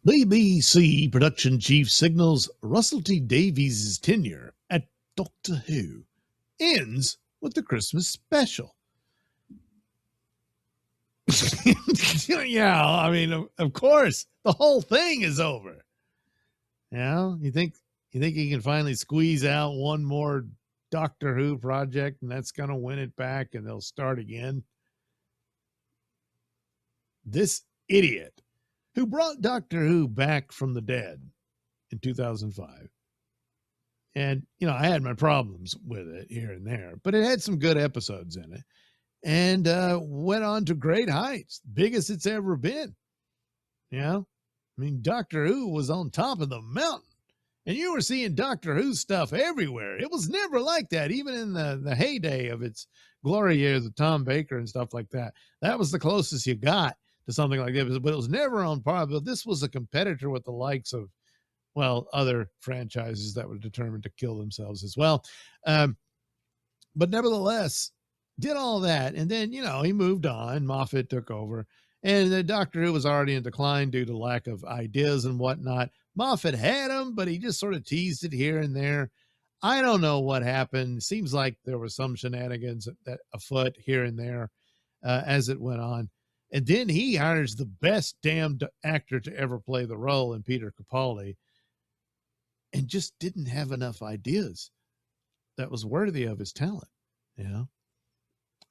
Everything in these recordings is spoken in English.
BBC production chief signals Russell T Davies' tenure at Doctor Who ends with the Christmas special. Yeah, I mean, of course, the whole thing is over. Yeah, you think he can finally squeeze out one more Doctor Who project, and that's going to win it back, and they'll start again? This idiot who brought Doctor Who back from the dead in 2005. And, I had my problems with it here and there, but it had some good episodes in it and went on to great heights, biggest it's ever been. I mean, Doctor Who was on top of the mountain, and you were seeing Doctor Who stuff everywhere. It was never like that, even in the heyday of its glory years with Tom Baker and stuff like that. That was the closest you got to something like that, but it was never on par. But this was a competitor with the likes of, well, other franchises that were determined to kill themselves as well. But nevertheless, did all that. And then, he moved on. Moffat took over. And the Doctor Who was already in decline due to lack of ideas and whatnot. Moffat had them, but he just sort of teased it here and there. I don't know what happened. Seems like there was some shenanigans afoot here and there as it went on. And then he hires the best damned actor to ever play the role in Peter Capaldi, and just didn't have enough ideas that was worthy of his talent, And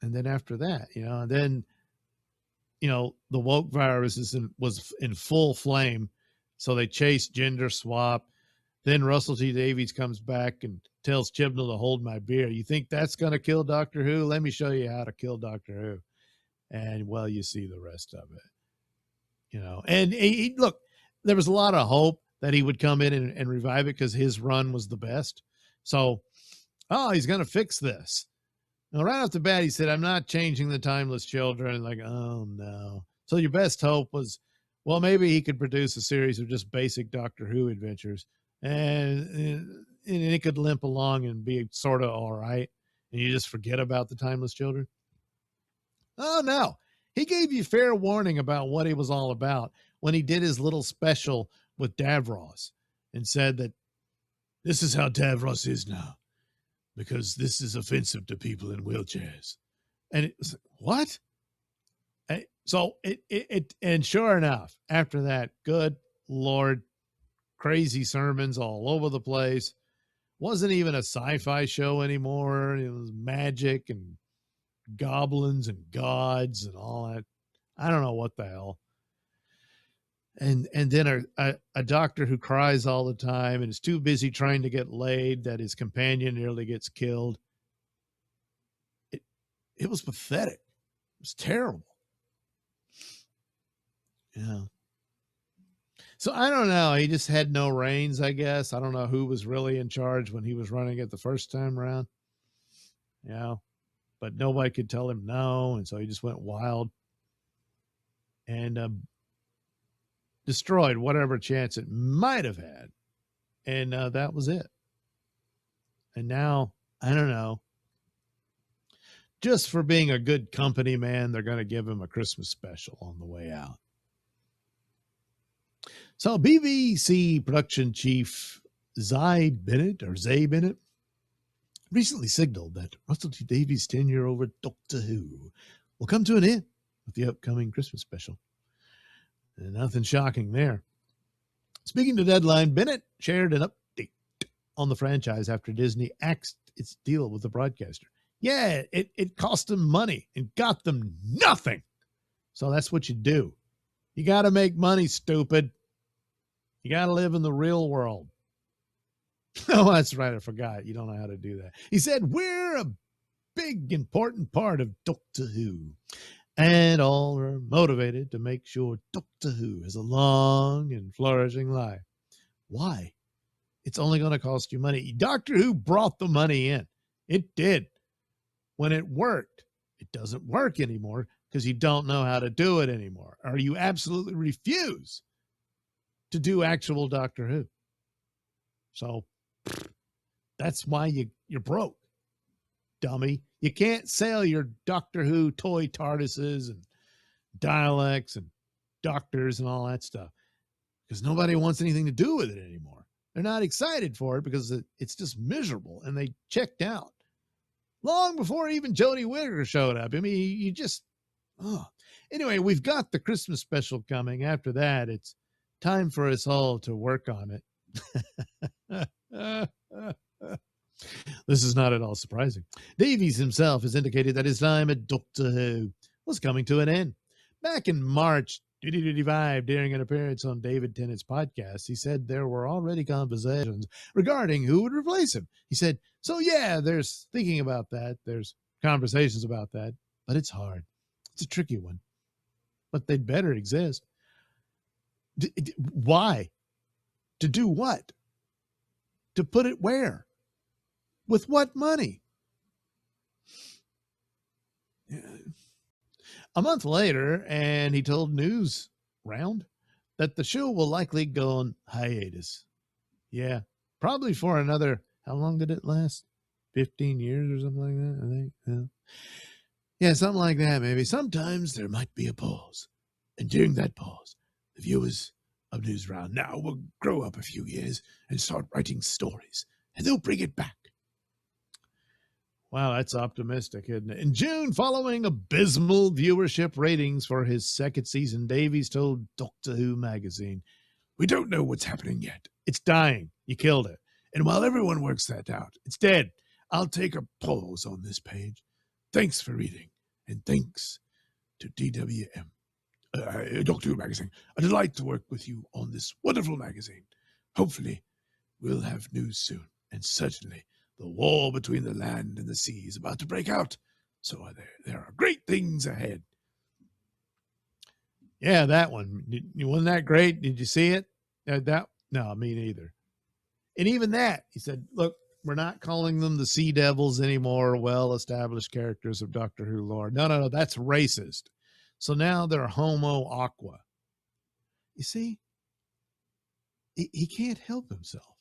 then after that, and then, the woke virus was in full flame. So they chased gender swap. Then Russell T Davies comes back and tells Chibnall to hold my beer. You think that's going to kill Doctor Who? Let me show you how to kill Doctor Who. And, well, you see the rest of it, And look, there was a lot of hope that he would come in and revive it because his run was the best. So, he's going to fix this. Now, right off the bat, he said, I'm not changing the Timeless Children. Like, oh, no. So your best hope was, well, maybe he could produce a series of just basic Doctor Who adventures, and it could limp along and be sort of all right, and you just forget about the Timeless Children. Oh, no. He gave you fair warning about what he was all about when he did his little special with Davros and said that this is how Davros is now, because this is offensive to people in wheelchairs. And it was, what? So and sure enough, after that, good Lord, crazy sermons all over the place. Wasn't even a sci-fi show anymore. It was magic and goblins and gods and all that. I don't know what the hell. And then a doctor who cries all the time and is too busy trying to get laid that his companion nearly gets killed. It was pathetic. It was terrible. Yeah. So I don't know. He just had no reins, I guess. I don't know who was really in charge when he was running it the first time around. But nobody could tell him no. And so he just went wild and destroyed whatever chance it might have had. And that was it. And now, I don't know. Just for being a good company man, they're going to give him a Christmas special on the way out. So BBC production chief Zay Bennett recently signaled that Russell T Davies' tenure over Doctor Who will come to an end with the upcoming Christmas special. And nothing shocking there. Speaking to Deadline, Bennett shared an update on the franchise after Disney axed its deal with the broadcaster. Yeah, it cost them money and got them nothing. So that's what you do. You got to make money, stupid. You got to live in the real world. Oh, that's right. I forgot. You don't know how to do that. He said, we're a big, important part of Doctor Who. And all are motivated to make sure Doctor Who has a long and flourishing life. Why? It's only going to cost you money. Doctor Who brought the money in. It did. When it worked, it doesn't work anymore because you don't know how to do it anymore, or you absolutely refuse to do actual Doctor Who. So that's why you're broke, dummy. You can't sell your Doctor Who toy TARDISes and dialects and doctors and all that stuff because nobody wants anything to do with it anymore. They're not excited for it because it's just miserable, and they checked out long before even Jodie Whittaker showed up. I mean, you just, oh. Anyway, we've got the Christmas special coming. After that, it's time for us all to work on it. This is not at all surprising. Davies himself has indicated that his time at Doctor Who was coming to an end. Back in March 2025, during an appearance on David Tennant's podcast, he said there were already conversations regarding who would replace him. He said, so yeah, there's thinking about that. There's conversations about that, but it's hard. It's a tricky one, but they'd better exist. Why? To do what? To put it where? With what money? A month later, and he told News Round that the show will likely go on hiatus. Yeah, probably for another, how long did it last? 15 years or something like that, I think. Yeah, something like that, maybe. Sometimes there might be a pause. And during that pause, the viewers of News Round now will grow up a few years and start writing stories, and they'll bring it back. Wow, that's optimistic, isn't it? In June, following abysmal viewership ratings for his second season, Davies told Doctor Who magazine, "We don't know what's happening yet. It's dying. You killed it. And while everyone works that out, it's dead. I'll take a pause on this page. Thanks for reading, and thanks to DWM, Doctor Who magazine. A delight to work with you on this wonderful magazine. Hopefully, we'll have news soon, and certainly the war between the land and the sea is about to break out. So there are great things ahead." Yeah, that one. Wasn't that great? Did you see it? No, me neither. And even that, he said, look, we're not calling them the Sea Devils anymore, well-established characters of Doctor Who lore. No, that's racist. So now they're Homo Aqua. You see, he can't help himself.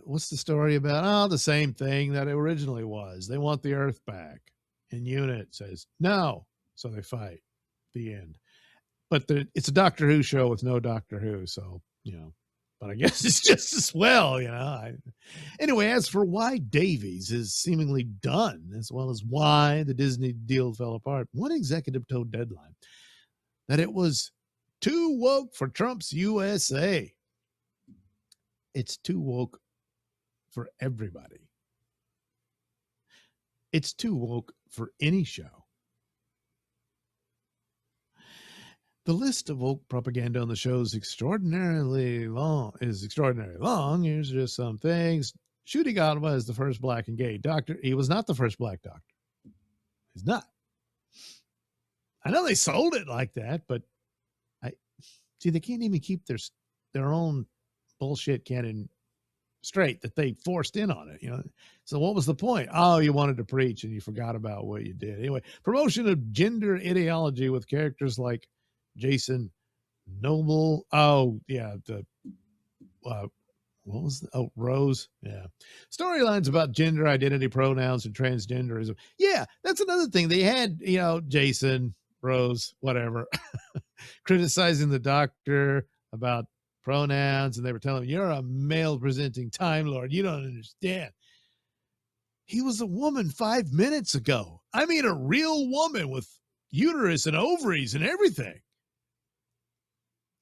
What's the story about? Oh, the same thing that it originally was. They want the Earth back. And UNIT says, no. So they fight. The end. But it's a Doctor Who show with no Doctor Who. So, but I guess it's just as well, Anyway, as for why Davies is seemingly done, as well as why the Disney deal fell apart, one executive told Deadline that it was too woke for Trump's USA. It's too woke for everybody. It's too woke for any show. The list of woke propaganda on the show is extraordinarily long. Here's just some things. Ncuti Gatwa is the first black and gay doctor. He was not the first black doctor. He's not. I know they sold it like that, but they can't even keep their own bullshit canon straight that they forced in on it, So what was the point? Oh, you wanted to preach and you forgot about what you did. Anyway, promotion of gender ideology with characters like Jason Noble. Oh, yeah. Rose. Yeah. Storylines about gender identity, pronouns, and transgenderism. Yeah, that's another thing. They had, Jason, Rose, whatever, criticizing the doctor about pronouns, and they were telling him, you're a male presenting Time Lord. You don't understand. He was a woman 5 minutes ago. I mean, a real woman with uterus and ovaries and everything.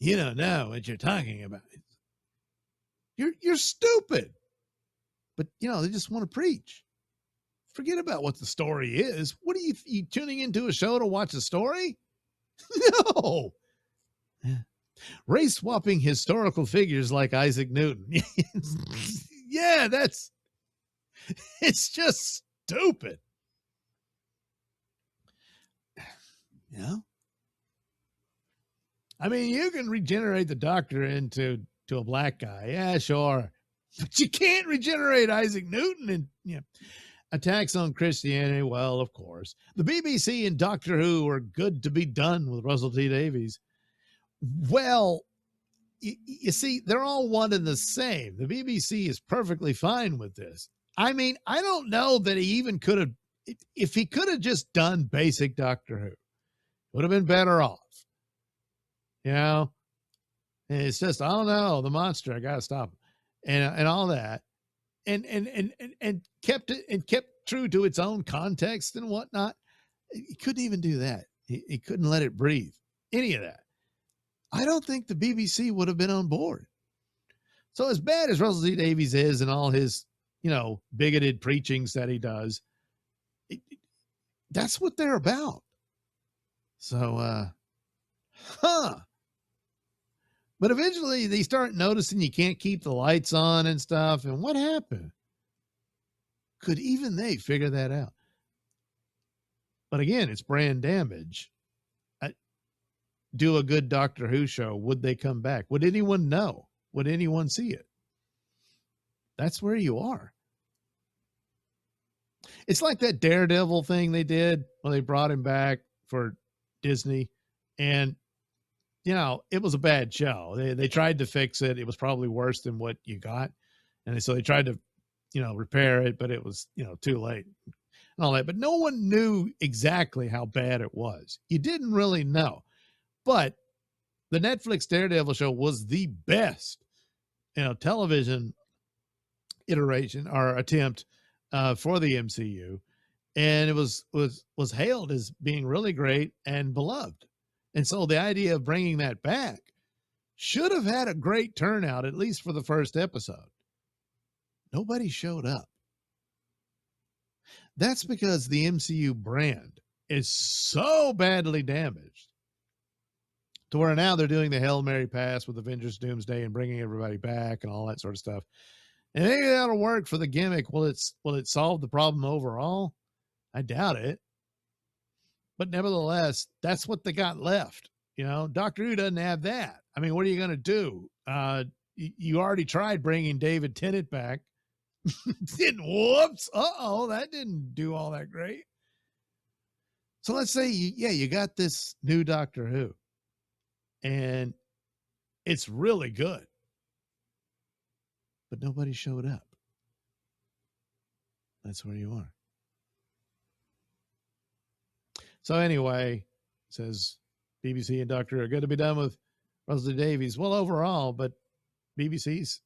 You don't know what you're talking about. You're stupid. But, they just want to preach. Forget about what the story is. What are you tuning into a show to watch a story? No. Race swapping historical figures like Isaac Newton. Yeah, it's just stupid. I mean, you can regenerate the doctor into a black guy. Yeah, sure. But you can't regenerate Isaac Newton. And attacks on Christianity. Well, of course. The BBC and Doctor Who are good to be done with Russell T Davies. Well, you see, they're all one and the same. The BBC is perfectly fine with this. I mean, I don't know that he even could have, if he could have just done basic Doctor Who, would have been better off. you know? And it's just, I don't know, the monster, I got to stop him. And all that. And kept it and kept true to its own context and whatnot. He couldn't even do that. He couldn't let it breathe. Any of that. I don't think the BBC would have been on board. So as bad as Russell T Davies is and all his, bigoted preachings that he does, that's what they're about. So, But eventually they start noticing you can't keep the lights on and stuff. And what happened? Could even they figure that out? But again, it's brand damage. Do a good Doctor Who show. Would they come back? Would anyone know? Would anyone see it? That's where you are. It's like that Daredevil thing they did when they brought him back for Disney. And, it was a bad show. They tried to fix it. It was probably worse than what you got. And so they tried to, repair it, but it was, too late and all that. But no one knew exactly how bad it was. You didn't really know. But the Netflix Daredevil show was the best, television iteration or attempt for the MCU, and it was hailed as being really great and beloved. And so the idea of bringing that back should have had a great turnout, at least for the first episode. Nobody showed up. That's because the MCU brand is so badly damaged to where now they're doing the Hail Mary pass with Avengers Doomsday and bringing everybody back and all that sort of stuff. And maybe that'll work for the gimmick. Will it solve the problem overall? I doubt it. But nevertheless, that's what they got left. Doctor Who doesn't have that. I mean, what are you going to do? You already tried bringing David Tennant back. Whoops. That didn't do all that great. So let's say, you got this new Doctor Who. And it's really good. But nobody showed up. That's where you are. So anyway, says BBC and Doctor Who are good to be done with Russell Davies. Well, overall, but BBC's,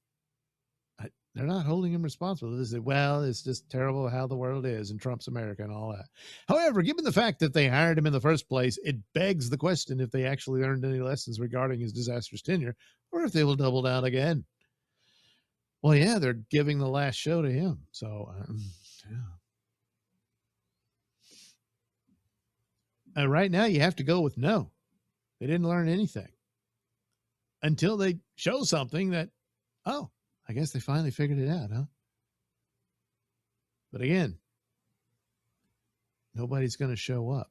they're not holding him responsible. They say, well, it's just terrible how the world is and Trump's America and all that. However, given the fact that they hired him in the first place, it begs the question if they actually learned any lessons regarding his disastrous tenure or if they will double down again. Well, yeah, they're giving the last show to him. So, right now you have to go with no. They didn't learn anything until they show something that, I guess they finally figured it out, huh? But again, nobody's going to show up.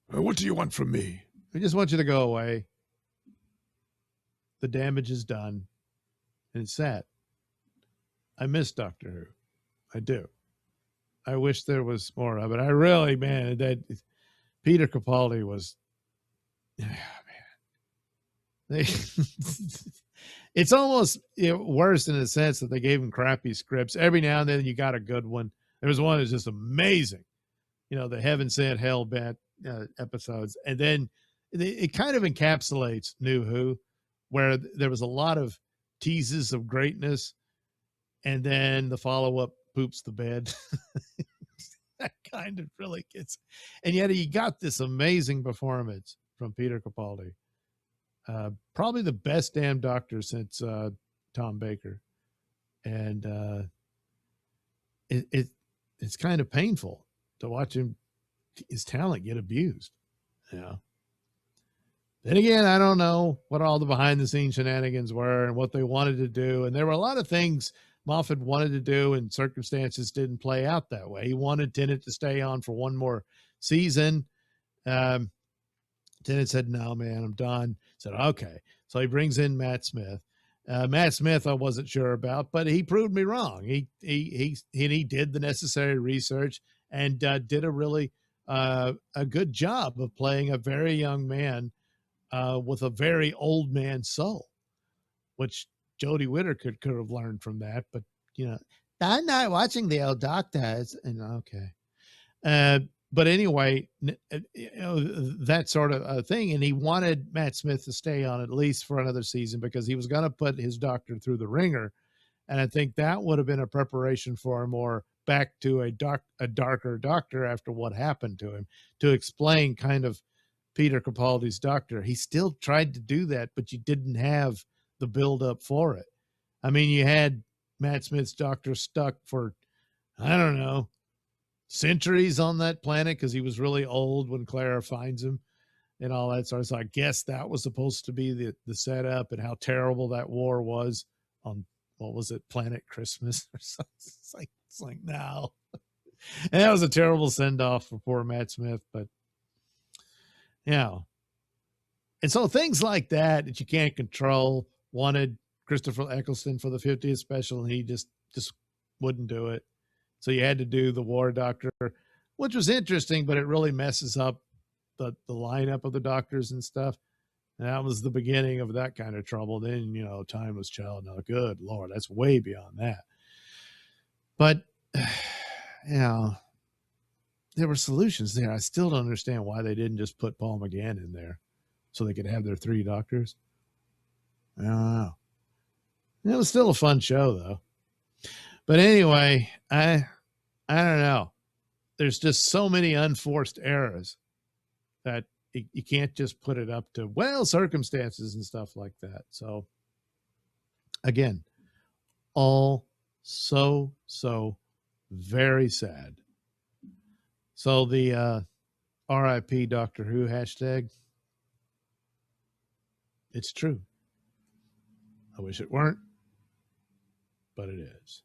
What do you want from me? I just want you to go away. The damage is done. And it's sad. I miss Doctor Who. I do. I wish there was more of it. I really, man, that Peter Capaldi was, it's almost worse in a sense that they gave him crappy scripts. Every now and then you got a good one. There was one that's just amazing. The Heaven Sent, Hell Bent episodes. And then it kind of encapsulates New Who, where there was a lot of teases of greatness. And then the follow-up poops the bed. That kind of really gets, and yet he got this amazing performance from Peter Capaldi. Probably the best damn Doctor since Tom Baker. And it's kind of painful to watch his talent get abused. Then again, I don't know what all the behind the scenes shenanigans were and what they wanted to do. And there were a lot of things Moffat wanted to do and circumstances didn't play out that way. He wanted Tennant to stay on for one more season. Tennant said, no, man, I'm done. Said, okay. So he brings in Matt Smith. Matt Smith, I wasn't sure about, but he proved me wrong. He did the necessary research and did a really a good job of playing a very young man with a very old man soul, which Jodie Whittaker could have learned from that. But I'm not watching the old Doctor. And okay. But anyway, that sort of thing. And he wanted Matt Smith to stay on at least for another season because he was going to put his doctor through the ringer. And I think that would have been a preparation for him, or back to a darker doctor after what happened to him, to explain kind of Peter Capaldi's doctor. He still tried to do that, but you didn't have the buildup for it. I mean, you had Matt Smith's doctor stuck for, I don't know, centuries on that planet because he was really old when Clara finds him and all that sort of. So I guess that was supposed to be the setup, and how terrible that war was on, what was it, Planet Christmas or something. It's like no. And that was a terrible send off for poor Matt Smith, but yeah. And so things like that you can't control. Wanted Christopher Eccleston for the 50th special, and he just wouldn't do it. So you had to do the War Doctor, which was interesting, but it really messes up the lineup of the doctors and stuff. And that was the beginning of that kind of trouble. Then, time was child. Now, good Lord, that's way beyond that. But, there were solutions there. I still don't understand why they didn't just put Paul McGann in there so they could have their 3 doctors. I don't know. It was still a fun show, though. But anyway, I don't know. There's just so many unforced errors that you can't just put it up to, circumstances and stuff like that. So, again, all so very sad. So the RIP Doctor Who hashtag, it's true. I wish it weren't, but it is.